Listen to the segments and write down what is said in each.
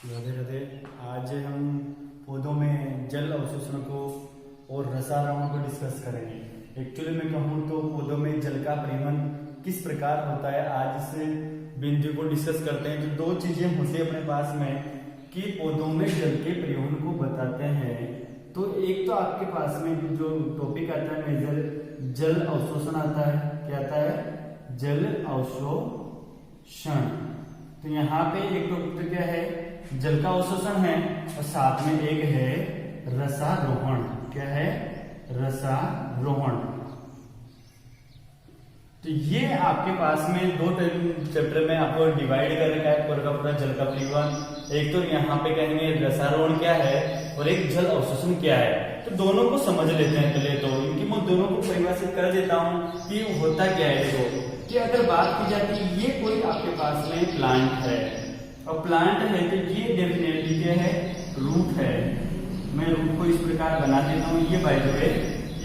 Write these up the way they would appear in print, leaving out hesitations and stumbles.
राधे राधे। आज हम पौधों में जल अवशोषण को और रसायनों को डिस्कस करेंगे। एक्चुअली मैं कहूँ तो पौधों में जल का परिवहन किस प्रकार होता है, आज इस बिंदु को डिस्कस करते हैं। जो दो चीजें होती है अपने पास में कि पौधों में जल के परिवहन को बताते हैं, तो एक तो आपके पास में जो टॉपिक आता है मेजर जल अवशोषण आता है। क्या आता है? जल अवशोषण। तो यहाँ पे एक टॉपिक क्या है? जल का अवशोषण है और साथ में एक है रसारोहण। क्या है? रसारोहण। तो ये आपके पास में दो चैप्टर में आपको डिवाइड कर रखा है पूरा का पूरा जल का परिवहन। एक तो यहाँ पे कहेंगे रसारोहण क्या है और एक जल अवशोषण क्या है। तो दोनों को समझ लेते हैं पहले तो, इनकी मैं दोनों को परिभाषित कर देता हूँ कि होता क्या है। देखो कि अगर बात की जाती है, ये कोई आपके पास में प्लांट है और प्लांट है तो ये डेफिनेटली क्या है? रूट है। मैं रूट को इस प्रकार बना देता हूँ। ये बाय द वे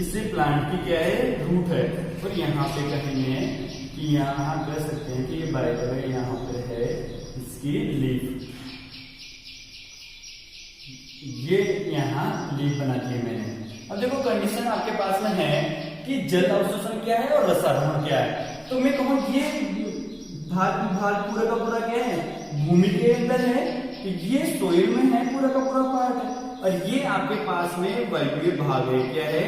इससे प्लांट की क्या है? रूट है। और यहाँ पे कहेंगे कि यहाँ कह सकते हैं कि ये बाय द वे यहाँ पे है इसकी लीफ। ये यहाँ लीफ बना दी है मैंने। अब देखो कंडीशन आपके पास में है कि जल अवशोषण क्या है और रसारोहण क्या है। तो मैं कहूँ ये भाग पूरा का पूरा क्या है? भूमि के अंदर है, तो ये सोइल में है पूरा का पूरा पार्ट, और ये आपके पास में वायवीय भाग है। क्या है?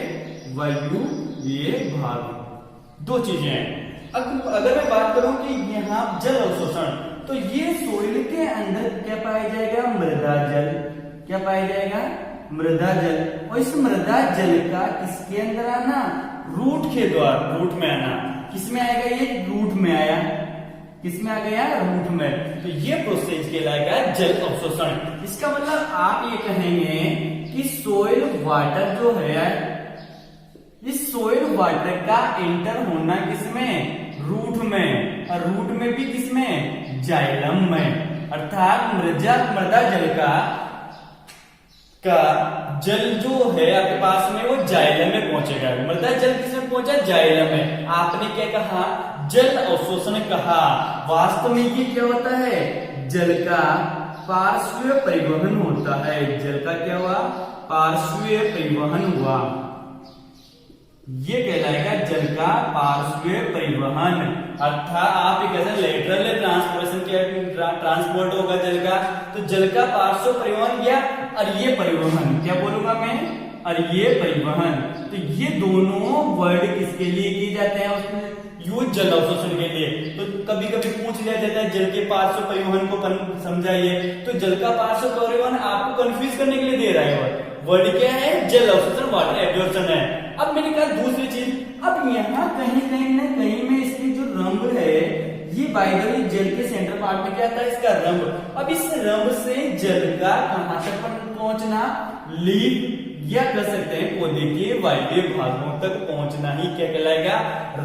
वायवीय भाग। दो चीजें हैं। अब अगर मैं बात करूं कि यहाँ जल अवशोषण, तो ये सोइल के अंदर क्या पाया जाएगा? मृदा जल। क्या पाया जाएगा? मृदा जल। और इस मृदा जल का किसके अंदर आना? रूट के द्वारा, रूट में आना। किसमें आएगा? ये रूट में आया। किसमें आ गया? रूट में। तो ये प्रोसेस कहलाएगा जल अवशोषण। इसका मतलब आप ये कहेंगे कि सोइल वाटर जो है, इस सोइल वाटर का एंटर होना किसमें? रूट में। और रूट में भी किसमें? जाइलम में। अर्थात मृदा जल का जल जो है आपके पास में वो जाइलम में पहुंचेगा। मृदा जल किसमें पहुंचा? जाइलम में। आपने क्या कहा? जल अवशोषण कहा। वास्तव में ये क्या होता है? जल का पार्श्वीय परिवहन होता है। जल का क्या हुआ? पार्श्वीय परिवहन हुआ। ये कहलाएगा जल का पार्श्वीय परिवहन। अर्थात आप एक ऐसा लेटरल ट्रांसपोर्टेशन क्या ट्रांसपोर्ट होगा जल का, तो जल का पार्श्व परिवहन या और ये परिवहन, क्या बोलूंगा मैं? और ये परिवहन। तो ये दोनों वर्ड किसके लिए किए जाते हैं? उसमें यूज जल अवशोषण के लिए। तो कभी कभी पूछ लिया जाता है जल के पार्श्व परिवहन को समझाइए, तो जल का पार्श्व परिवहन आपको कंफ्यूज करने के लिए दे रहा है। वर्ड क्या है? जल अवशोषण, वाटर एब्जॉर्प्शन है। अब मैंने कहा दूसरी चीज, अब यहाँ कहीं कहीं ना कहीं में इसकी जो रंग है, ये बाय द वे जल के सेंटर पार्ट में क्या था? इसका रंग। अब इस रंग से जल का कहां तक पहुंचना? लीफ या कह सकते हैं पौधे के वायवीय भागों तक पहुंचना ही क्या कहलाएगा?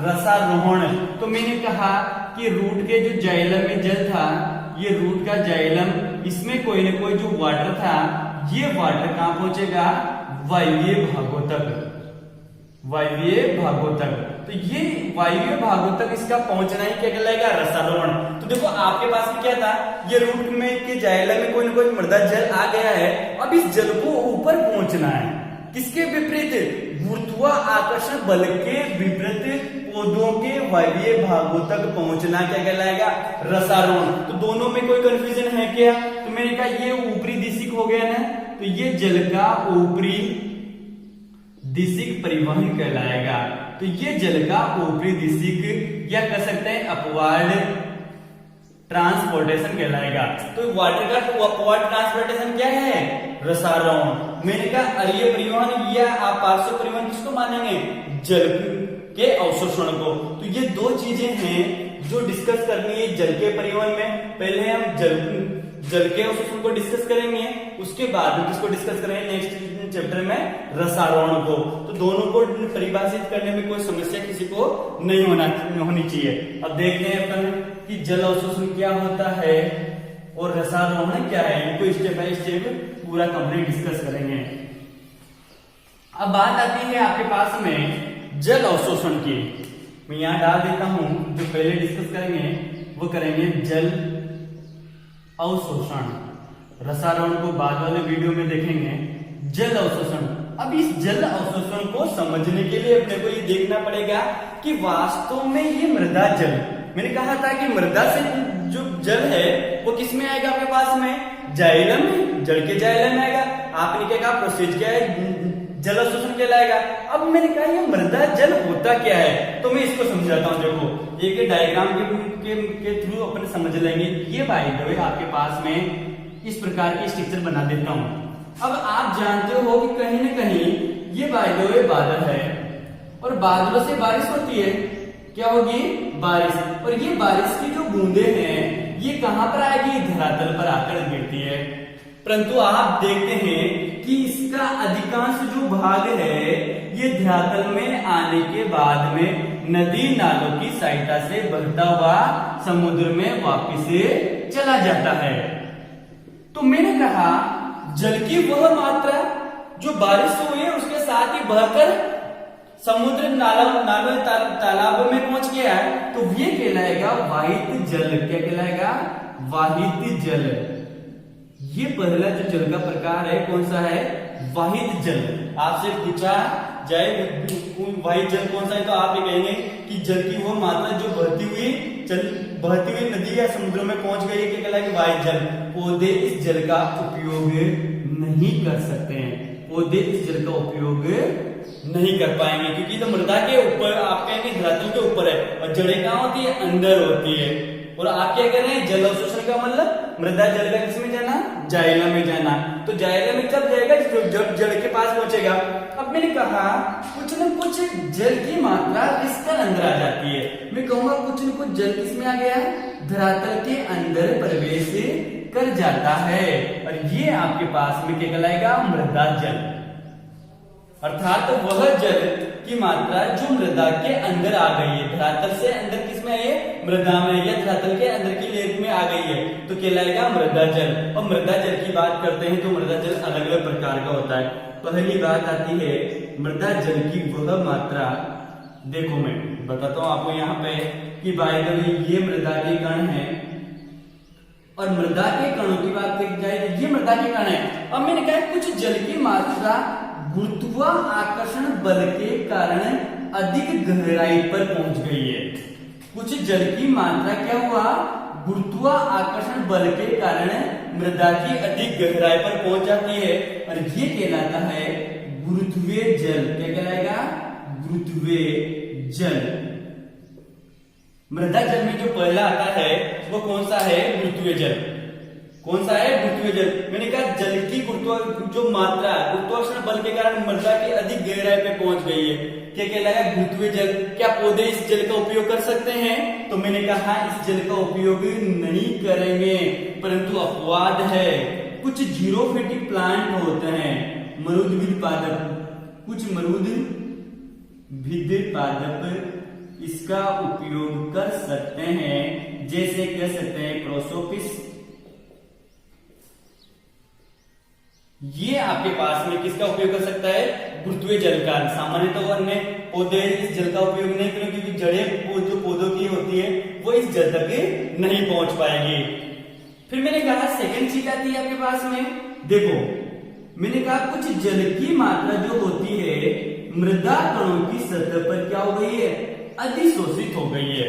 रसारोहण। तो मैंने कहा कि रूट के जो जाइलम में जल था, ये रूट का जाइलम, इसमें कोई न कोई जो वाटर था, ये वाटर कहां पहुंचेगा? वायवीय भागों तक। वायवीय भागों तक। तो ये वायवीय भागों तक इसका पहुंचना ही क्या कहलाएगा? रसारोहण। तो देखो आपके पास में क्या था? ये रूट में के जाइलम में कोई न कोई मृदा जल आ गया है। अब इस जल को ऊपर पहुंचना है। किसके विपरीत? गुरुत्वाकर्षण बल के विपरीत पौधों के वायवीय भागों तक पहुंचना क्या कहलाएगा? रसारोहण। तो दोनों में कोई कंफ्यूजन है क्या? तो मैंने कहा ये ऊपरी दिशिक हो गया ना, तो ये जल का ऊपरी दिशिक परिवहन कहलाएगा। तो ये जल का ऊपरी दिशिक या कह सकते हैं अपवार्ड ट्रांसपोर्टेशन कहलाएगा। तो वाटर का अपवार्ड ट्रांसपोर्टेशन क्या है? रसारोहण। मैंने कहा अरीय परिवहन या आप पार्श्व परिवहन किसको मानेंगे? जल के अवशोषण को। तो ये दो चीजें हैं जो डिस्कस करनी है जल के परिवहन में। पहले हम जल के अवशोषण को डिस्कस करेंगे, उसके बाद हम किसको डिस्कस करेंगे नेक्स्ट चैप्टर में? रसारोहण को। तो दोनों को परिभाषित करने में कोई समस्या किसी को नहीं होनी चाहिए। अब देखते हैं अपन कि जल अवशोषण क्या होता है और रसारोहण क्या है। इनको स्टेप बाय स्टेप पूरा कंप्लीट डिस्कस करेंगे। अब बात आती है आपके पास में जल अवशोषण की। मैं यहां डाल देता हूं, जो पहले डिस्कस करेंगे वो करेंगे जल अवशोषण। रसायन को बाद वाले वीडियो में देखेंगे। जल अवशोषण, अब इस जल अवशोषण को समझने के लिए अपने को ये देखना पड़ेगा कि वास्तव में ये मृदा जल, मैंने कहा था कि मृदा से जो जल है वो किस में आएगा आपके पास में, जाइलम में, जल के जाइलम में आएगा। आपने क्या कहा, प्रोसेस क्या है, जल अवशोषण कहलाएगा। अब मैंने कहा ये मृदा जल होता क्या है, तो मैं इसको समझाता हूँ। देखो एक डायग्राम के थ्रू अपन समझ लेंगे। ये बाय द वे आपके पास में इस प्रकार की स्ट्रक्चर बना देता हूँ। अब आप जानते हो कि कहीं न कहीं ये बाय द वे बादल है और बादलों से बारिश होती है, क्या होगी, बारिश। और ये बारिश की जो बूंदे हैं ये कहां पर आएगी, धरातल पर आकर गिरती है। परंतु आप देखते हैं कि इसका अधिकांश जो भाग है ये धरातल में आने के बाद में नदी नालों की सहायता से बहता हुआ समुद्र में वापस चला जाता है। तो मैंने कहा जल की वह मात्रा जो बारिश हुई है उसके साथ ही बहकर समुद्र नालों तालाबों में पहुंच गया है, तो ये कहलाएगा वाहित जल। क्या कहलाएगा, वाहित जल। ये पहला जो जल का प्रकार है कौन सा है, वाहित जल। आपसे पूछा जाए वाहित जल कौन सा है, तो आप ये कहेंगे कि जल की वो मात्रा जो बहती हुई नदी या समुद्र में पहुंच गई है, क्या कहलाएगा, वाहित जल। पौधे इस जल का उपयोग नहीं कर सकते हैं, पौधे इस जल का उपयोग नहीं कर पाएंगे, क्योंकि तो मृदा के ऊपर, आप कहेंगे धरातल के ऊपर है और जड़ें कहां होती है, अंदर होती है। और आप क्या कह रहे हैं, जल अवशोषण का मतलब मृदा जल का किसमें जाना, जाइलम में जाना। तो जाइलम में कब जाएगा, जब जड़ के पास पहुंचेगा। अब मैंने कहा कुछ न कुछ जल की मात्रा इसके अंदर आ जाती है। मैं कहूंगा कुछ न कुछ जल किसमें आ गया, धरातल के अंदर प्रवेश कर जाता है, और ये आपके पास में क्या कहलाएगा, मृदा जल। अर्थात वह जल की मात्रा जो मृदा के अंदर आ गई है, धरातल से अंदर किसमें आई है, मृदा में, या धरातल के अंदर की लेयर में आ गई है, तो कहलाएगा मृदा जल। और मृदा जल की बात करते हैं तो मृदा जल अलग अलग प्रकार का होता है। पहली बात आती है मृदा जल की वह मात्रा। देखो मैं बताता हूं आपको यहाँ पे कि बाय द वे ये मृदा के कण है, और मृदा के कणों की बात की जाए ये मृदा के कण है। अब मैंने कहा कुछ जल की मात्रा गुरुत्वाकर्षण बल के कारण अधिक गहराई पर पहुंच गई है। कुछ जल की मात्रा क्या हुआ, गुरुत्वाकर्षण बल के कारण मृदा की अधिक गहराई पर पहुंच जाती है, और ये कहलाता है गुरुत्वीय जल। क्या कहलाएगा, गुरुत्वीय जल। मृदा जल में जो पहला आता है वो कौन सा है, गुरुत्वीय जल। कौन सा है, गुरुत्वीय जल। मैंने कहा जल की जो मात्रा गुरुत्वाकर्षण बल के कारण मृदा की अधिक गहराई पे पहुंच गई है, क्या कहलाएगा, गुरुत्वीय जल। क्या पौधे इस जल का उपयोग कर सकते हैं, तो मैंने कहा इस जल का उपयोग नहीं करेंगे, परंतु अपवाद है। कुछ जीरोफिटिक प्लांट होते हैं, मरुदभिद पादप, कुछ मरुदभिद पादप इसका उपयोग कर सकते हैं, जैसे कह सकते हैं प्रोसोपिस। ये आपके पास में किसका उपयोग कर सकता है, गुरुत्वीय जल का। सामान्यतः अन्य पौधे इस जल का उपयोग नहीं करेंगे, क्योंकि जड़ें जो पौधों की होती है वो इस जल तक नहीं पहुंच पाएंगी। फिर मैंने कहा सेकंड चीज आती है आपके पास में, देखो मैंने कहा कुछ जल की मात्रा जो होती है मृदा कणों की सतह पर क्या हो गई है, अधिशोषित हो गई है।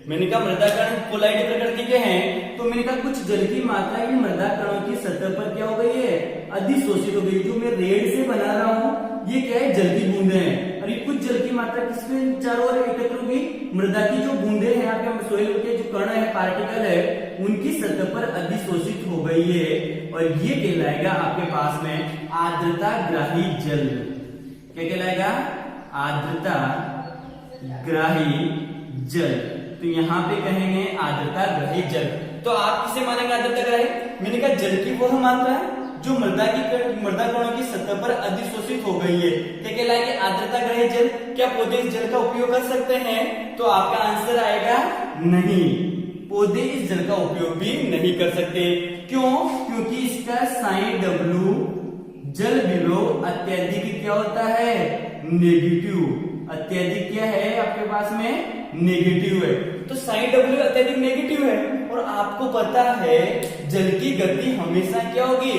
मैंने कहा मृदा कण कोलाइड प्रकृति के हैं, तो मैंने कहा कुछ जल की मात्रा की मृदा कणों की सतह पर क्या हो गई है, अधिशोषित हो गई। जो मैं रेड से बना रहा हूं ये क्या है, जल की बूंदे हैं, और ये कुछ जल की मात्रा किसमें चारों ओर एकत्र होगी, मृदा की जो बूंदे हैं आपके सोइल के जो कण है, पार्टिकल है, उनकी सतह पर अधिशोषित हो गई है, और ये कहलाएगा आपके पास में आर्द्रता ग्राही जल। क्या कहलाएगा, आर्द्रता ग्राही जल। तो यहाँ पे कहेंगे आर्द्रता ग्राही जल। तो आप किसे मानेंगे आर्द्रता ग्राही, मैंने कहा जल की वह मात्रा जो मृदा कणों की सतह पर अधिशोषित हो गई है, क्या कहलाएगी, आर्द्रता ग्राही जल। क्या पौधे इस जल का उपयोग कर सकते हैं, तो आपका आंसर आएगा नहीं, पौधे इस जल का उपयोग भी नहीं कर सकते। क्यों, क्योंकि इसका साइन W जल विलोम अत्यधिक क्या होता है, नेगेटिव। अत्यधिक क्या है आपके पास में, नेगेटिव है। तो साइन W अत्यधिक नेगेटिव है, और आपको पता है जल की गति हमेशा क्या होगी,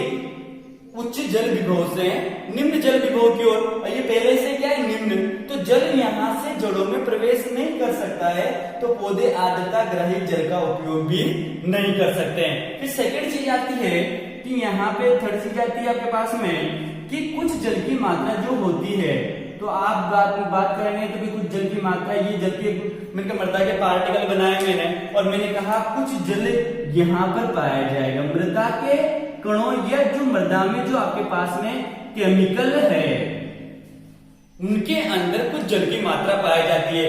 उच्च जल विभव से निम्न जल विभव की ओर, और ये पहले से क्या है निम्न, तो जल यहाँ से जड़ों में प्रवेश नहीं कर सकता है, तो पौधे आर्द्रता ग्रहित जल का उपयोग भी नहीं कर सकते हैं। फिर सेकंड चीज आती है कि यहाँ पे थर्ड चीज आती है आपके पास में कि कुछ जल की मात्रा जो होती है, तो आप बात करेंगे तो भी कुछ जल की मात्रा, ये जल के मैंने मृदा के पार्टिकल बनाए मैंने, और मैंने कहा कुछ जल यहाँ पर पाया जाएगा, मृदा के कणों या जो मृदा में जो आपके पास में केमिकल है उनके अंदर कुछ जल की मात्रा पाई जाती है,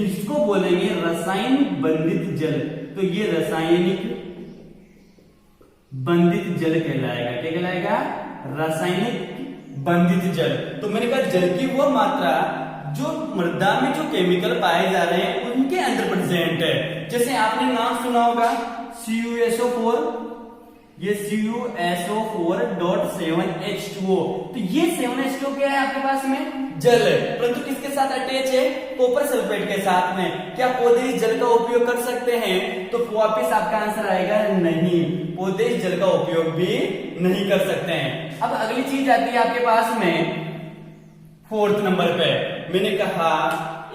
इसको बोलेंगे रासायनिक बंधित जल। तो ये रासायनिक बंधित जल कहलाएगा, क्या कहलाएगा, रासायनिक बंधित जल। तो मैंने कहा जल की वो मात्रा जो मृदा में जो केमिकल पाए जा रहे हैं उनके अंदर प्रेजेंट है। जैसे आपने नाम सुना होगा CuSO4, ये CuSO4.7H2O, तो ये 7H2O क्या है आपके पास में, जल है, परंतु किसके साथ अटैच है, कॉपर सल्फेट के साथ में। क्या पौधे इस जल का उपयोग कर सकते हैं, तो वापिस आपका आंसर आएगा नहीं, पौधे इस जल का उपयोग भी नहीं कर सकते हैं। अब अगली चीज आती है आपके पास में फोर्थ नंबर पे, मैंने कहा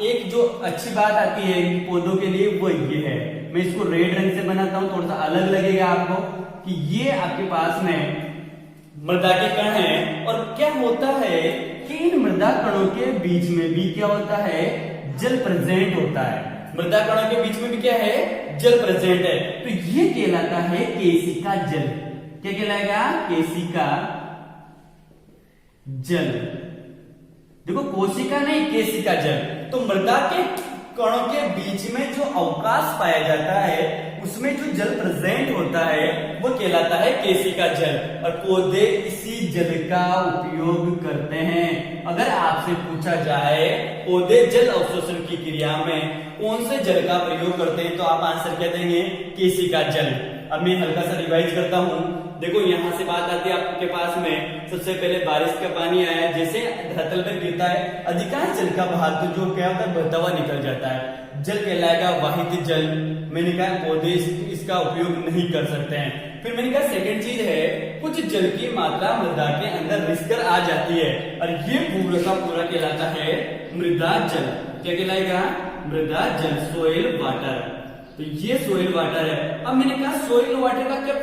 एक जो अच्छी बात आती है पौधों के लिए वो ये है, मैं इसको रेड रंग से बनाता हूं, थोड़ा सा अलग लगेगा आपको, कि ये आपके पास में मृदा के कण हैं, और क्या होता है कि इन मृदा कणों के बीच में भी क्या होता है, जल प्रेजेंट होता है, मृदा कणों के बीच में भी क्या है, जल प्रेजेंट है, तो ये कहलाता है केशिका जल। क्या कहलाएगा, केशिका जल। देखो कोशिका नहीं, केशिका जल। तो मृदा के कणों के बीच में जो अवकाश पाया जाता है उसमें जो जल प्रेजेंट होता है वो कहलाता है केशिका जल, और पौधे इसी जल का उपयोग करते हैं। अगर आपसे पूछा जाए पौधे जल अवशोषण की क्रिया में कौन से जल का प्रयोग करते हैं, तो आप आंसर क्या देंगे, केशिका जल। अब मैं हल्का सा रिवाइज करता हूं, देखो यहां से बात आती है आपके पास में, सबसे पहले बारिश का पानी आया, जैसे धरतल पर गिरता है अधिकांश जल का भाग तो जो क्या होता है बहता हुआ निकल जाता है, जल कहलाएगा वाहित जल। मैंने कहा पौधे इसका उपयोग नहीं कर सकते हैं। फिर मैंने कहा सेकंड चीज है कुछ जल की मात्रा मृदा के अंदर रिसकर आ जाती है, और ये पूरा का पूरा कहलाता है मृदा जल। क्या कहलाएगा, मृदा जल, सोइल वाटर। तो ये सोइल वाटर है। अब मैंने कहा सोइल वाटर का क्या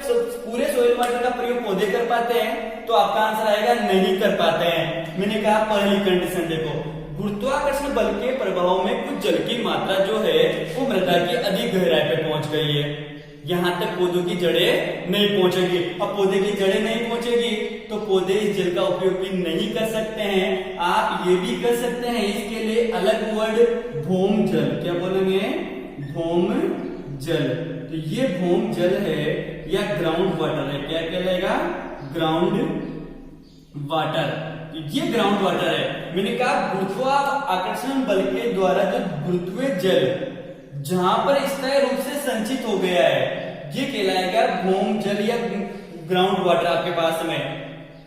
पूरे सोइल वाटर का प्रयोग पौधे कर पाते हैं, तो आपका आंसर आएगा नहीं कर पाते हैं। मैंने कहा पहली कंडीशन देखो, गुरुत्वाकर्षण बल के प्रभाव में कुछ जल की मात्रा जो है वो मृदा की अधिक गहराई पे पहुंच गई है, यहां तक पौधों की जड़ें नहीं पहुंचेगी। अब पौधे की जड़ें नहीं पहुंचेगी तो पौधे इस जल का उपयोग भी नहीं कर सकते हैं। आप ये भी कर सकते हैं, इसके लिए अलग वर्ड भौम जल, क्या बोलेंगे, भौम जल। तो ये भौम जल है या ग्राउंड वाटर है, क्या कहलाएगा, ग्राउंड वाटर। तो ये ग्राउंड वाटर है। मैंने कहा गुरुत्वाकर्षण बल के द्वारा जो गुरुत्वीय जल जहां पर स्थायी रूप से संचित हो गया है ये कहलाएगा भौम जल या ग्राउंड वाटर आपके पास में।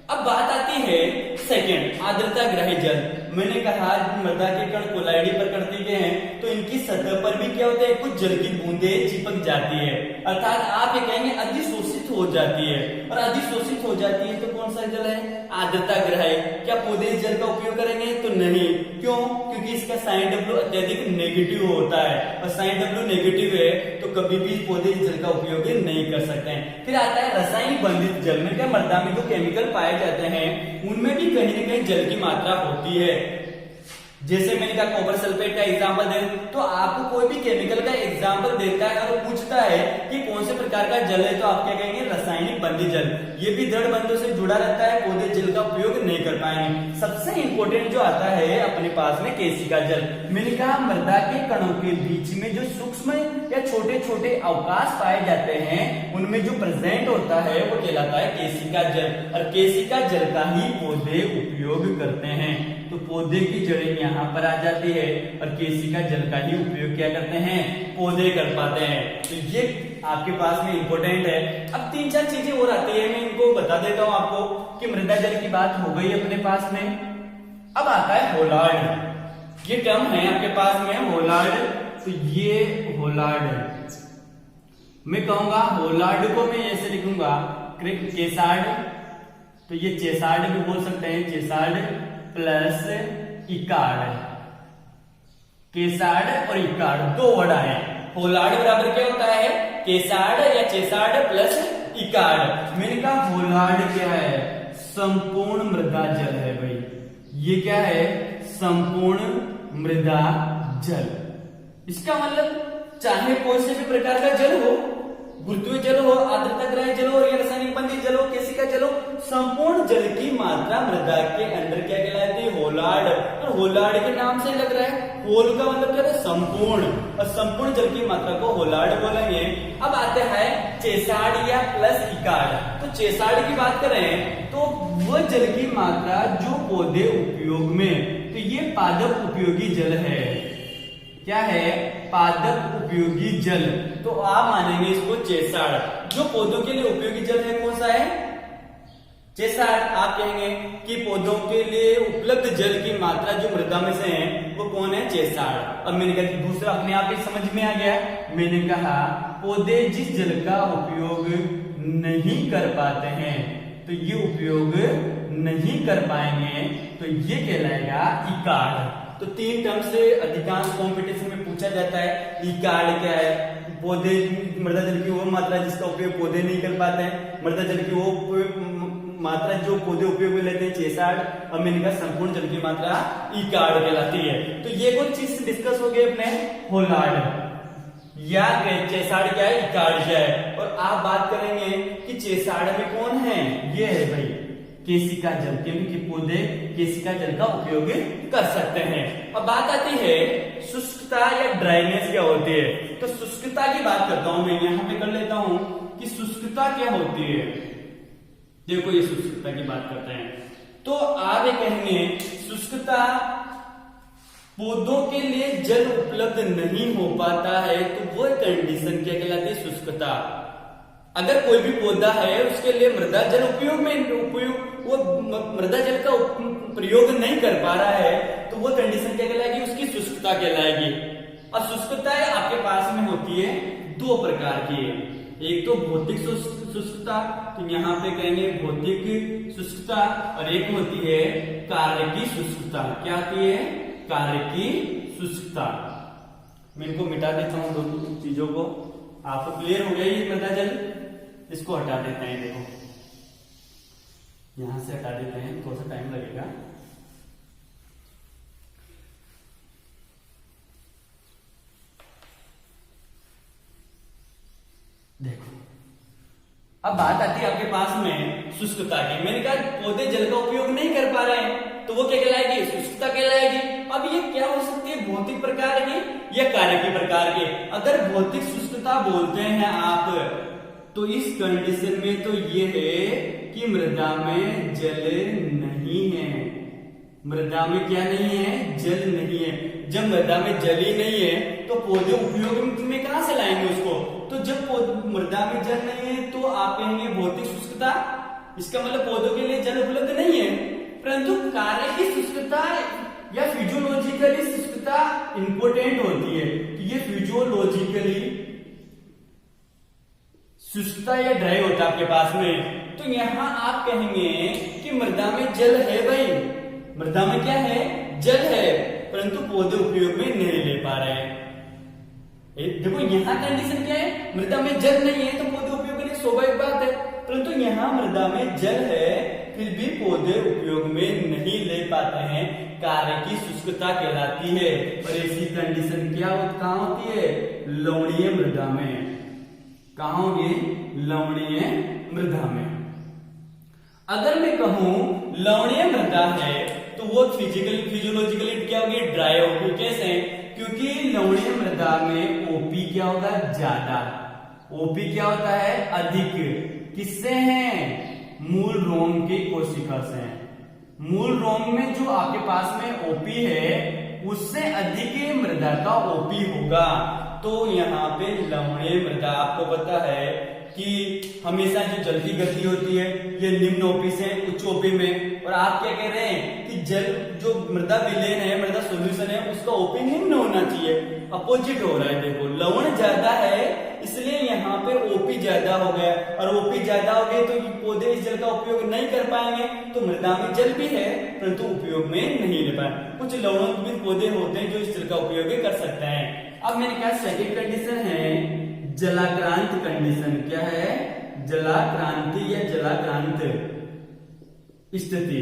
अब बात आती है सेकंड, आर्द्रता ग्राही जल। मैंने कहा मृदा के कण कोलाइडी प्रकृति के हैं तो इनकी सतह पर भी क्या होता है, कुछ जल की बूंदें चिपक जाती है, अर्थात आप ये कहेंगे अधिशोषित हो जाती है। और अधिशोषित हो जाती है तो कौन सा जल है, आर्द्रता ग्राही। क्या पौधे इस जल का उपयोग करेंगे, तो नहीं। क्यों, क्योंकि इसका साइन डब्ल्यू अत्यधिक नेगेटिव होता है, और साइन डब्ल्यू नेगेटिव है तो कभी भी पौधे इस जल का उपयोग नहीं कर सकते हैं। फिर आता है रासायनिक बंधित जल में, क्या मृदा में जो केमिकल पाए जाते हैं उनमें भी कहीं ना कहीं जल की मात्रा होती है। जैसे मैंने कहा कॉपर सल्फेट का एग्जांपल दे, तो आपको कोई भी केमिकल का एग्जांपल देता है और पूछता है कि कौन से प्रकार का जल है, तो आप क्या कहेंगे, रासायनिक बंधित जल। ये भी दृढ़ बंधों से जुड़ा रहता है, पौधे जल का उपयोग नहीं कर पाएंगे। सबसे इंपॉर्टेंट जो आता है अपने पास में केशिका जल। मैंने कहा मृदा के कणों के बीच में जो सूक्ष्म या छोटे छोटे अवकाश पाए जाते हैं उनमें जो प्रेजेंट होता है वो कहलाता है केशिका जल, और केशिका जल का ही पौधे उपयोग करते हैं। तो पौधे की जड़ें यहाँ पर आ जाती है और केशिका जल का ही उपयोग क्या करते हैं, पौधे कर पाते हैं। तो ये आपके पास में इंपॉर्टेंट है। अब 3-4 चीजें और आती है, मैं इनको बता देता हूं आपको कि मृदा जल की बात हो गई अपने पास में। अब आता है होलार्ड, ये टर्म है आपके पास में होलार्ड। तो ये होलार्ड मैं कहूंगा होलार्ड को मैं ऐसे लिखूंगा केसार्ड, तो ये चेसार्ड भी बोल सकते हैं, चेसार्ड प्लस इकार्ड। केसार्ड और इकार्ड दो वर्ड आए। होलार्ड बराबर क्या होता है, केसार्ड या चेसार्ड प्लस इकार्ड। मैंने कहा होलार्ड क्या है, संपूर्ण मृदा जल है भाई। ये क्या है, संपूर्ण मृदा जल। इसका मतलब चाहे कोई से भी प्रकार का जल हो, गुरुत्वीय जल हो, आर्द्रता ग्रही जल हो या रासायनिक बंधित जल हो, किसी का जल हो, संपूर्ण जल की मात्रा मृदा के अंदर क्या कहलाती है, होलार्ड। और होलार्ड के नाम से लग रहा है, होल का मतलब क्या है, संपूर्ण, और संपूर्ण जल की मात्रा को होलार्ड बोलेंगे। अब आते हैं चेसार्ड या प्लस इकार्ड। तो चेसार्ड की बात करें तो वह जल की मात्रा जो पौधे उपयोग में, तो ये पादप उपयोगी जल है। क्या है, पादप उपयोगी जल। तो आप मानेंगे इसको चेसार्ड। जो पौधों के लिए उपयोगी जल है कौन सा है, चेसार्ड। आप कहेंगे कि पौधों के लिए उपलब्ध जल की मात्रा जो मृदा में से है वो कौन है, चेसार्ड। अब मैंने कहा दूसरा अपने आप ही समझ में आ गया। मैंने कहा पौधे जिस जल का उपयोग नहीं कर पाते हैं, तो ये उपयोग नहीं कर पाएंगे, तो ये कहलाएगा इकार्ड। तो 3 टर्म से अधिकांश कंपटीशन में पूछा जाता है। इकार्ड क्या है, पौधे मृदा जल की वो मात्रा जिसका उपयोग पौधे नहीं कर पाते हैं, मृदा जल की वो मात्रा जो पौधे उपयोग में लेते हैं, चेसार्ड। और मैंने कहा संपूर्ण जल की मात्रा इकार्ड कहलाती है। तो ये कुछ चीज डिस्कस हो गई अपने होलार्ड या चेसार्ड क्या है, इकार्ड क्या है। और आप बात करेंगे कि चेसार्ड में कौन है, ये है भाई केसिका जल, क्योंकि पौधे केसिका जल का उपयोग कर सकते हैं। अब बात आती है शुष्कता या ड्राइनेस क्या होती है। तो शुष्कता की बात करता हूं मैं, यहां पे कर लेता हूं कि शुष्कता क्या होती है। देखो ये शुष्कता की बात करते हैं, तो आप ये कहेंगे शुष्कता पौधों के लिए जल उपलब्ध नहीं हो पाता है, तो वो कंडीशन क्या कहलाती है, शुष्कता। अगर कोई भी पौधा है उसके लिए मृदा जल उपयोग वो मृदा जल का प्रयोग नहीं कर पा रहा है, तो वो कंडीशन क्या कहलाएगी, उसकी शुष्कता कहलाएगी। और शुष्कता आपके पास में होती है 2 प्रकार की। एक तो भौतिक शुष्कता, तो यहाँ पे कहेंगे भौतिक शुष्कता, और एक होती है कार्य की शुष्कता। क्या होती है, कार्य की शुष्कता। मैं इनको मिटा देता हूं दोनों चीजों को। आपको क्लियर हो गया ये मृदा जल, इसको हटा देते हैं। देखो यहां से हटा देते हैं, थोड़ा सा टाइम लगेगा। देखो अब बात आती है आपके पास में शुष्कता की। मैंने कहा पौधे जल का उपयोग नहीं कर पा रहे हैं, तो वो क्या कहलाएगी, शुष्कता कहलाएगी। अब ये क्या हो सकती है, भौतिक प्रकार की या कार्य की प्रकार की। अगर भौतिक शुष्कता बोलते हैं आप, तो इस कंडीशन में तो ये है कि मृदा में जल नहीं है। मृदा में क्या नहीं है, जल नहीं है। जब मृदा में जल ही नहीं है तो पौधे उपयोग में कहां से लाएंगे उसको। तो जब मृदा में जल नहीं है तो आप कहेंगे भौतिक शुष्कता। इसका मतलब पौधों के लिए जल उपलब्ध नहीं है। परंतु कार्य की शुष्कता या फिजियोलॉजिकली शुष्कता इंपॉर्टेंट होती है। तो ये फिजियोलॉजिकली शुष्कता या ड्राई होता है आपके पास में। तो यहां आप कहेंगे कि मृदा में जल है भाई, मृदा में क्या है, जल है, परंतु पौधे उपयोग में नहीं ले पा रहे हैं। देखो यहां कंडीशन क्या है, मृदा में जल नहीं है तो पौधे उपयोग में, स्वाभाविक बात है। परंतु यहां मृदा में जल है फिर भी पौधे उपयोग में नहीं ले पाते हैं, कार्य की शुष्कता कहलाती है। और ऐसी कंडीशन क्या कहां होती है, लवणीय मृदा में। कहां होगी, लवणीय मृदा में। अगर मैं कहूं लवणीय मृदा है तो वो फिजियोलॉजिकली क्या होगी, ड्राई होगी। कैसे, क्योंकि लवणीय मृदा में ओपी क्या होगा, ज्यादा। ओपी क्या होता है, अधिक। किससे है, मूल रोम की कोशिका से। मूल रोम में जो आपके पास में ओपी है उससे अधिक मृदा का ओपी होगा। तो यहाँ पे लवणीय मृदा, आपको पता है कि हमेशा जो जल की गति होती है ये निम्न ओपी से उच्च ओपी में। और आप क्या कह रहे हैं कि जल जो मृदा विलयन है, मृदा सॉल्यूशन है, उसका ओपी निम्न होना चाहिए, अपोजिट हो रहा है। देखो लवण ज्यादा है इसलिए यहाँ पे ओपी ज्यादा हो गया, और ओपी ज्यादा हो गई तो पौधे इस जल का उपयोग नहीं कर पाएंगे। तो मृदा में जल भी है परंतु उपयोग में नहीं ले पाए। कुछ लवणों पौधे होते हैं जो इस जल का उपयोग कर सकते हैं। अब मैंने कहा सेकेंड कंडीशन है जलाक्रांत कंडीशन। क्या है? जलाक्रांति या जलाक्रांत स्थिति।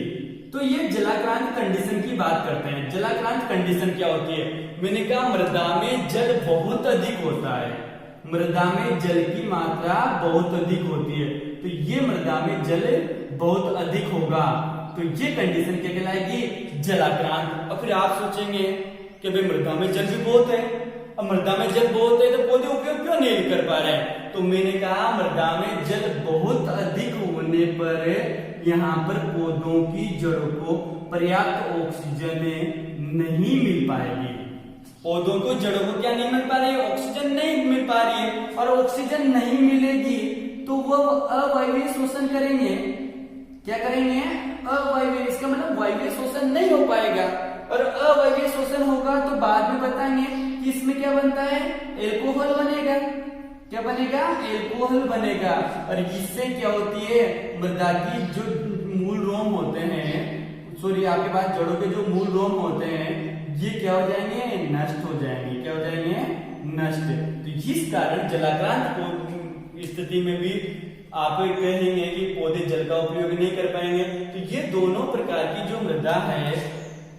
तो ये जलाक्रांत कंडीशन की बात करते हैं। जलाक्रांत कंडीशन क्या होती है? मैंने कहा मृदा में जल बहुत अधिक होता है, मृदा में जल की मात्रा बहुत अधिक होती है, तो ये मृदा में जल बहुत अधिक होगा, तो ये कंडीशन क्या कहलाएगी? जलाक्रांत। और फिर आप सोचेंगे कि भाई मृदा में जल भी बहुत है, अब मृदा में जल बहुत है तो पौधे उपयोग क्यों नहीं कर पा रहे हैं? तो मैंने कहा मृदा में जल बहुत अधिक होने पर यहाँ पर पौधों की जड़ों को पर्याप्त ऑक्सीजन नहीं मिल पाएगी। पौधों को जड़ों को क्या नहीं मिल पा रही है? ऑक्सीजन नहीं मिल पा रही है, और ऑक्सीजन नहीं मिलेगी तो वो अवायवीय शोषण करेंगे। क्या करेंगे? अवायवीय। इसका मतलब वायवीय शोषण नहीं हो पाएगा, और अवायवीय शोषण होगा तो बाद में बताएंगे कि इसमें क्या बनता है? एल्कोहल बनेगा। क्या बनेगा? एल्कोहल बनेगा। और इससे क्या होती है? मृदा की जो मूल रोम होते हैं, सॉरी आपके पास जड़ों के जो मूल रोम होते हैं, ये क्या हो जाएंगे? नष्ट हो जाएंगे। क्या हो जाएंगे? नष्ट। तो इस कारण जलाक्रांत स्थिति में भी आप कहेंगे कि पौधे जल का उपयोग नहीं कर पाएंगे। तो ये दोनों प्रकार की जो मृदा है,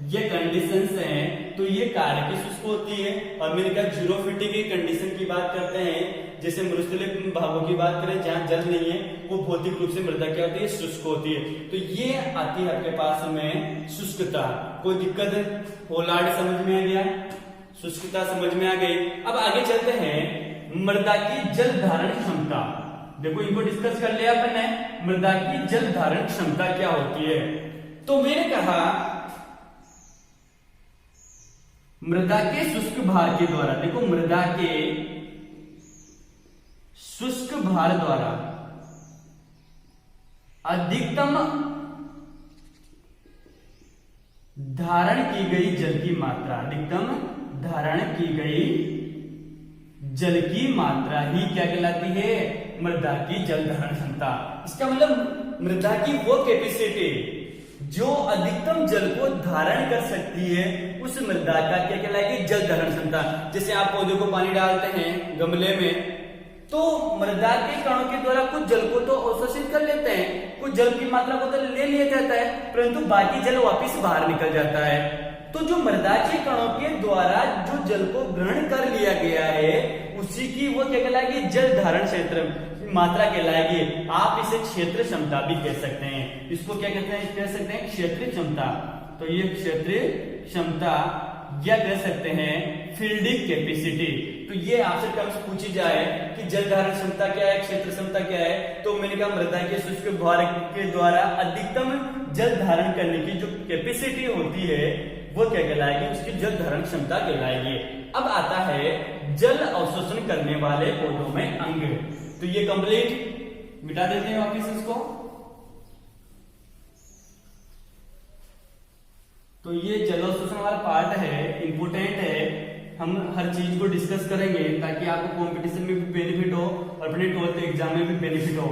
ये कंडीशंस हैं, तो ये कार्य की शुष्क होती है। और मैंने कहा जीरोफिटी की कंडीशन की बात करते हैं, जैसे मरुस्थलीय भागों की बात करें जहां जल नहीं है, वो भौतिक रूप से मृदा क्या होती है? शुष्क होती है। तो ये आती है आपके पास में शुष्कता। कोई दिक्कत है? होलार्ड समझ में आ गया? शुष्कता समझ में आ गई। अब आगे चलते हैं मृदा की जल धारण क्षमता। देखो इनको डिस्कस कर लिया अपन ने, मृदा की जल धारण क्षमता क्या होती है। तो मैंने कहा मृदा के शुष्क भार के द्वारा, देखो मृदा के शुष्क भार द्वारा अधिकतम धारण की गई जल की मात्रा, अधिकतम धारण की गई जल की मात्रा ही क्या कहलाती है? मृदा की जल धारण क्षमता। इसका मतलब मृदा की वो कैपेसिटी जो अधिकतम जल को धारण कर सकती है, उस मृदा का क्या कहलाएगी? जल धारण क्षमता। जैसे आप पौधे को पानी डालते हैं गमले में, तो मृदा के कणों के द्वारा कुछ जल को तो अवशोषित कर लेते हैं, कुछ जल की मात्रा को तो ले लिया जाता है, परंतु बाकी जल वापस बाहर निकल जाता है। तो जो मृदा के कणों के द्वारा जो जल को ग्रहण कर लिया गया है, उसी की वो क्या कहलाएगी? जल धारण क्षेत्र मात्रा कहलाएगी। आप इसे क्षेत्र क्षमता भी कह सकते हैं। इसको क्या कहते हैं? कह सकते हैं क्षेत्रीय क्षमता। तो ये क्षेत्रीय क्षमता या कह सकते हैं फील्डिंग कैपेसिटी। तो ये आपसे टर्म्स पूछी जाए कि जल धारण क्षमता क्या है, क्षेत्र क्षमता क्या है, तो मैंने कहा मृदा के शुष्क भार के द्वारा अधिकतम जल धारण करने की जो कैपेसिटी होती है वो क्या कहलाएगी? उसकी जल धारण क्षमता कहलाएगी। अब आता है जल अवशोषण करने वाले पौधों में अंग। तो ये कंप्लीट मिटा देते हैं वापिस इसको। तो ये जल अवशोषण वाला पार्ट है, इंपोर्टेंट है। हम हर चीज को डिस्कस करेंगे ताकि आपको कंपटीशन में भी बेनिफिट हो और अपने 12th एग्जाम में भी बेनिफिट हो।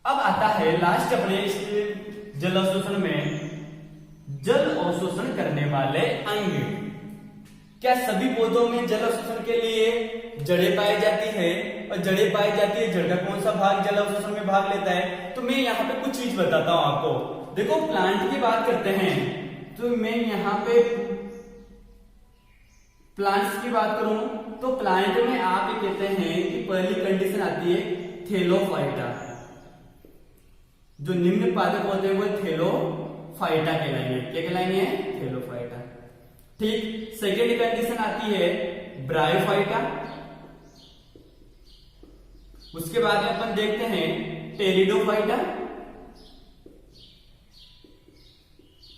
अब आता है लास्ट अपने इस जल अवशोषण में जल अवशोषण करने वाले अंग। क्या सभी पौधों में जल अवशोषण के लिए जड़ें पाई जाती है? और जड़ें पाई जाती है, जड़ का कौन सा भाग जल अवशोषण में भाग लेता है? तो मैं यहाँ पे कुछ चीज बताता हूं आपको। देखो प्लांट की बात करते हैं, तो मैं यहाँ पे प्लांट्स की बात करूं तो प्लांट में आप ये कहते हैं कि पहली कंडीशन आती है थैलोफाइटा। जो निम्न पादप होते हैं वो थैलोफाइटा कहलाएंगे। क्या कहलाएंगे? थैलोफाइटा। ठीक। सेकेंड कंडीशन आती है ब्रायोफाइटा। उसके बाद में अपन देखते हैं टेरिडोफाइटा।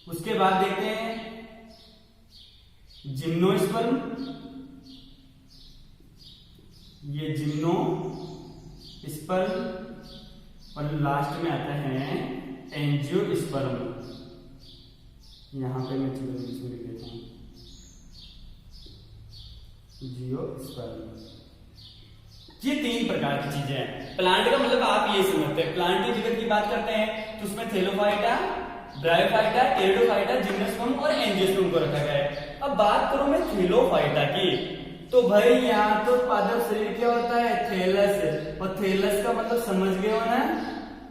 उसके बाद देखते हैं जिम्नोस्पर्म, ये जिम्नोस्पर्म, और लास्ट में आता है एंजियोस्पर्म। यहाँ पे मैं चलो इसमें लिख देता हूँ जियोस्पर्म। ये 3 प्रकार की चीजें हैं। प्लांट का मतलब आप ये समझते हैं, प्लांट की जगत की बात करते हैं तो उसमें थैलोफाइटा, ब्रायोफाइटा, टेरिडोफाइटा, जिम्नोस्पर्म और एंजियोस्पर्म को रखा गया है। अब बात करूं मैं थैलोफाइटा की, तो भाई यहाँ तो पादप शरीर क्या होता है, थैलस, और थैलस का मतलब समझ गए हो ना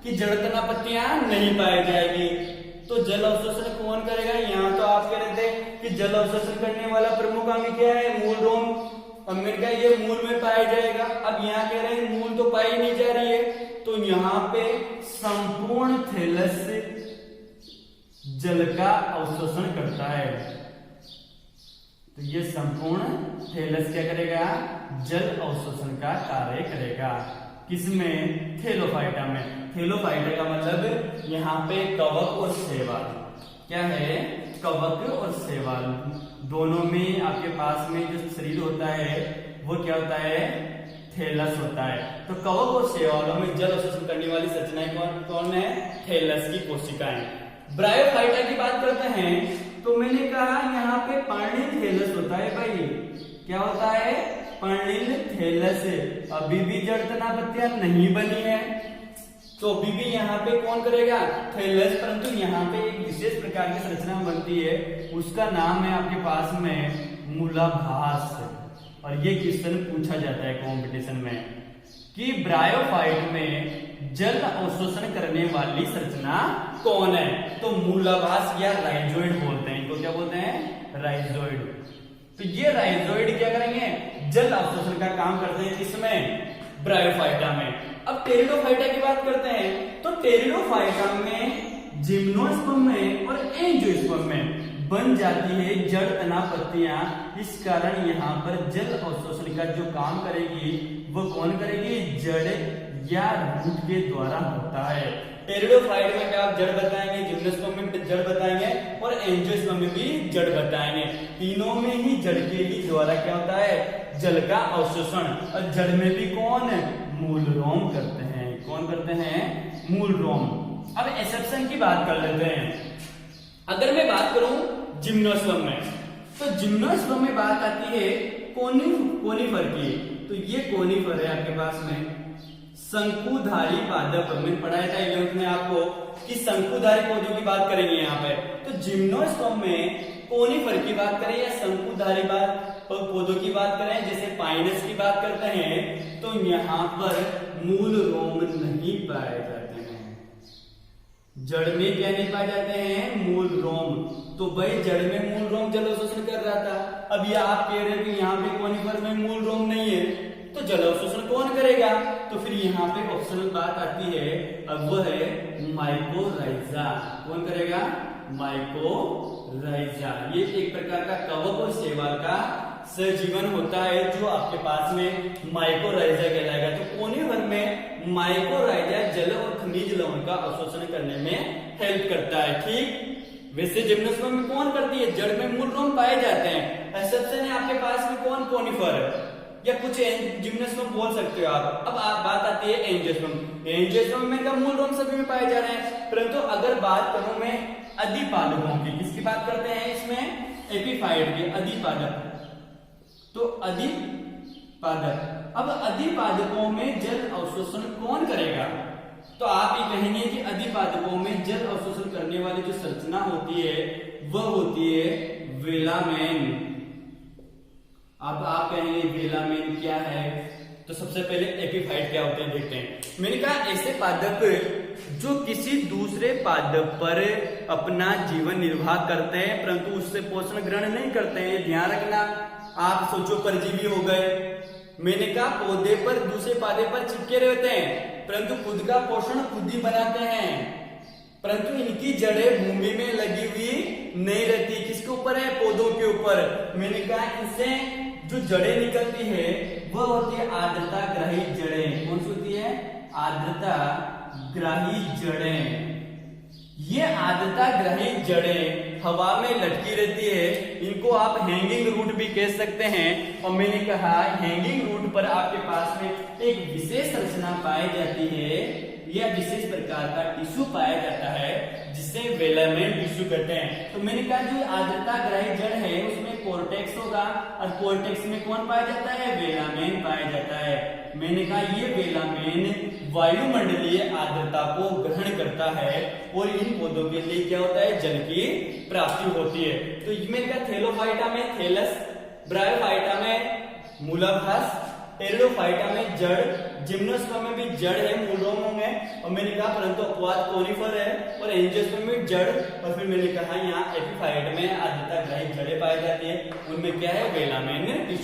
कि जड़ तना पत्तियां नहीं पाई जाएगी। तो जल अवशोषण कौन करेगा, यहाँ तो आप कह रहे थे कि जल अवशोषण करने वाला प्रमुख अंग क्या है, मूल रोम। अब मैंने कहा ये मूल में पाया जाएगा। अब यहाँ कह रहे हैं मूल तो पाई नहीं जा रही है, तो यहाँ पे संपूर्ण थैलस जल का अवशोषण करता है। तो ये संपूर्ण थैलस क्या करेगा, जल अवशोषण का कार्य करेगा। किसमें, थैलोफाइटा में। थैलोफाइटा का मतलब यहाँ पे कवक और शैवाल, क्या है, कवक और शैवाल दोनों में आपके पास में जो शरीर होता है वो क्या होता है, थैलस होता है। तो कवक और शैवालों में जल अवशोषण करने वाली संरचनाएं कौन है, थैलस की कोशिकाएं। ब्रायोफाइटा की बात करते हैं तो मैंने कहा यहाँ पे पर्णिल थैलस होता है भाई, क्या होता है, पर्णिल थैलस। अभी भी जड़ तना पत्तियां नहीं बनी है, तो अभी भी यहाँ पे कौन करेगा, थैलस। परंतु यहाँ पे एक विशेष प्रकार की संरचना बनती है, उसका नाम है आपके पास में मूलाभास। और ये क्वेश्चन पूछा जाता है कंपटीशन में कि ब्रायोफाइट में जल अवशोषण करने वाली संरचना कौन है, तो मूलाभास या राइजोइड बोलते हैं इनको, क्या बोलते हैं, राइजोइड। तो ये राइजोइड क्या करेंगे, जल अवशोषण का काम करते हैं, इसमें ब्रायोफाइटा में। अब टेरिडोफाइटा की बात करते हैं तो टेरिडोफाइटा में जिम्नोस्पर्म में और एंजियोस्पर्म में बन जाती है जड़ तना पत्तियां। इस कारण यहाँ पर जल अवशोषण का जो काम करेगी वो कौन करेगी, जड़ या रूट के द्वारा होता है। टेरिडोफाइट में क्या आप जड़ बताएंगे, जिम्नोस्पर्म में जड़ बताएंगे और एंजियोस्पर्म में भी जड़ बताएंगे। तीनों में ही जड़ के ही द्वारा क्या होता है, जल का अवशोषण। और जड़ में भी कौन, मूल रोम करते हैं, कौन करते हैं, मूल रोम। अब एक्सेप्शन की बात कर लेते हैं। अगर मैं बात करूं जिम्नोस्पर्म में, तो जिम्नोस्पर्म में बात आती है कोनिफर की। तो ये कोनिफर है आपके पास में, शंकुधारी पादप। मैंने पढ़ाया था 11th में आपको कि शंकुधारी पौधों की बात करेंगे यहाँ पे। तो जिम्नोस्पर्म में कोनिफर की बात करें या शंकुधारी पौधों की बात करें, जैसे पाइनस की बात करते हैं, तो यहाँ पर मूल रोम नहीं पाए जाते हैं। जड़ में क्या नहीं पाए जाते हैं, मूल रोम। तो भाई जड़ में मूल रोम जल अवशोषण कर रहा था। अब ये आप कह रहे हैं कि यहाँ पे कोनिफर में मूल रोम नहीं है, तो जल अवशोषण कौन करेगा, तो फिर यहाँ पे ऑप्शनल बात आती है। अब वो है माइकोराइजा। कौन करेगा, माइकोराइजा। ये एक प्रकार का कवक और शैवाल का सहजीवन होता है जो आपके पास में माइकोराइजा कहलाएगा। तो कोनिफर में माइकोराइजा जल और खनिज लवण का अवशोषण करने में हेल्प करता है। ठीक, वैसे जिम्नोस्पर्म में कौन करती है, जड़ में मूल रोम पाए जाते हैं। एक्सेप्शन है आपके पास में कौन, कोनिफर या कुछ जिम्नोस्पर्म बोल सकते हो आप। अब बात आती है एंजियोस्पर्म। एंजियोस्पर्म में का मूल रोम सभी में पाए जा रहे हैं, परंतु अगर बात करूं मैं अधिपादपों की, किसकी बात करते हैं इसमें, एपीफाइट की, अधिपादप। तो अधिपादप, अब अधिपादपों में जल अवशोषण कौन करेगा, तो आप ये कहेंगे कि अधिपादपों में जल अवशोषण करने वाली जो संरचना होती है वह होती है वेलामेन। अब आप कहेंगे वेलामेन क्या है, तो सबसे पहले एपीफाइट क्या होते हैं देखते हैं। मैंने कहा ऐसे पादप जो किसी दूसरे पादप पर अपना जीवन निर्वाह करते हैं परंतु उससे पोषण ग्रहण नहीं करते हैं। ध्यान रखना, आप सोचो परजीवी हो गए, मैंने कहा पौधे पर दूसरे पौधे पर चिपके रहते हैं परंतु खुद का पोषण खुद ही बनाते हैं, परंतु इनकी जड़ें भूमि में लगी हुई नहीं रहती। किसके ऊपर है, पौधों के ऊपर। मैंने कहा इनसे जो जड़ें निकलती है वह होती है आर्द्रता ग्राही जड़ें। कौन सी होती है, आर्द्रता ग्राही जड़ें। ये आर्द्रता ग्राही जड़ें हवा में लटकी रहती है, इनको आप हैंगिंग रूट भी कह सकते हैं। और मैंने कहा हैंगिंग रूट पर आपके पास में एक विशेष रचना पाई जाती है, यह विशेष प्रकार का टिश्यू पाया जाता है जिसे वेलामेन टिश्यू कहते हैं। तो मैंने कहा जो आर्द्रता ग्राही जड़ है उसमें कोर्टेक्स होगा और कोर्टेक्स में कौन पाया जाता है, वेलामेन पाया जाता है। मैंने कहा ये वेलामेन वायुमंडलीय आर्द्रता को ग्रहण करता है और इन पौधों के लिए क्या होता है, जल की प्राप्ति होती है। तो मैंने कहा थैलोफाइटा में थैलस, ब्रायोफाइटा में मूलाभास, टेरिडोफाइटा में जड़, जिम्नोस्पर्म में भी जड़ है मूलों में, और मैंने कहा परंतु अपवाद कोनिफर है, और एंजियोस्पर्म में जड़, और फिर मैंने कहा यहाँ एपिफाइट में आर्द्रता ग्राही जड़ें पाई जाती है, उनमें क्या है, वेलामेन टिश्यू।